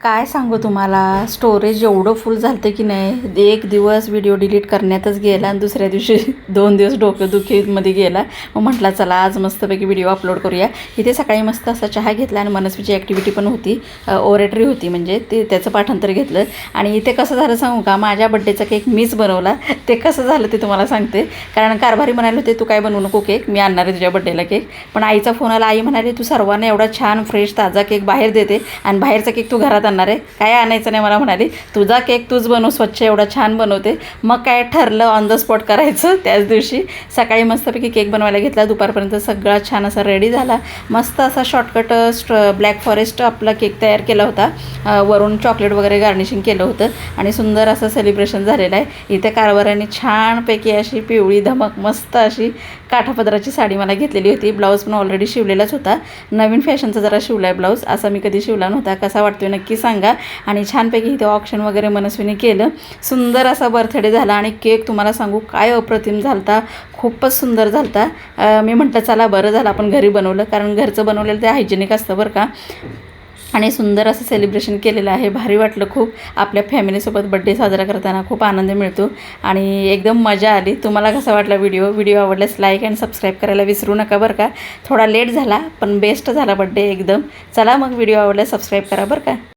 काय सांगू तुम्हाला, स्टोरेज एवढं फुल झालं होतं की नाही, एक दिवस व्हिडिओ डिलीट करण्यातच गेला आणि दुसऱ्या दिवशी 2 दिवस डोकेदुखीमध्ये गेला. मग म्हटलं चला आज मस्तपैकी व्हिडिओ अपलोड करूया. इथे सकाळी मस्त असा चहा घेतला आणि मनस्वीची ॲक्टिव्हिटी पण होती, ओरेटरी होती, म्हणजे ते त्याचं पाठांतर घेतलं. आणि इथे कसं झालं सांगू का, माझ्या बड्डेचा केक मीच बनवला. ते कसं झालं ते तुम्हाला सांगते. कारण कारभारी म्हणाले होते तू काय बनवू नको केक, मी आणणार आहे तुझ्या बड्डेला केक. पण आईचा फोन आला, आई म्हणाली तू सर्वांना एवढा छान फ्रेश ताजा केक बाहेर देते आणि बाहेरचा केक तू घरात आणणार आहे, काय आणायचं नाही. मला म्हणाली तुझा केक तूच बनव, स्वच्छ एवढा छान बनवते. मग काय ठरलं ऑन द स्पॉट करायचं. त्याच दिवशी सकाळी मस्तपैकी केक बनवायला घेतला, दुपारपर्यंत सगळा छान असा रेडी झाला. मस्त असा शॉर्टकट ब्लॅक फॉरेस्ट आपला केक तयार केला होता, वरून चॉकलेट वगैरे गार्निशिंग केलं होतं आणि सुंदर असं सेलिब्रेशन झालेलं आहे. इथे कारभाराने छानपैकी अशी पिवळी धमक मस्त अशी काठापदराची साडी मला घेतलेली होती. ब्लाऊज पण ऑलरेडी शिवलेलाच होता, नवीन फॅशनचा जरा शिवला आहे ब्लाऊज, असा मी कधी शिवला नव्हता. कसा वाटतोय नक्की सांगा. आणि छानपैकी इथे ऑप्शन वगैरे मनस्वीने केलं, सुंदर असा बर्थडे झाला. आणि केक तुम्हाला सांगू काय अप्रतिम झालता, खूपच सुंदर झालता. मी म्हटलं चला बरं झालं आपण घरी बनवलं, कारण घरचं बनवलेलं ते हायजेनिक असतं बरं का. आणि सुंदर असं सेलिब्रेशन केलेलं आहे, भारी वाटलं खूप. आपल्या फॅमिलीसोबत बड्डे साजरा करताना खूप आनंद मिळतो आणि एकदम मजा आली. तुम्हाला कसा वाटला व्हिडिओ आवडल्यास लाईक अँड सबस्क्राईब करायला विसरू नका बरं का. थोडा लेट झाला पण बेस्ट झाला बड्डे एकदम. चला मग व्हिडिओ आवडल्यास सबस्क्राईब करा बरं का.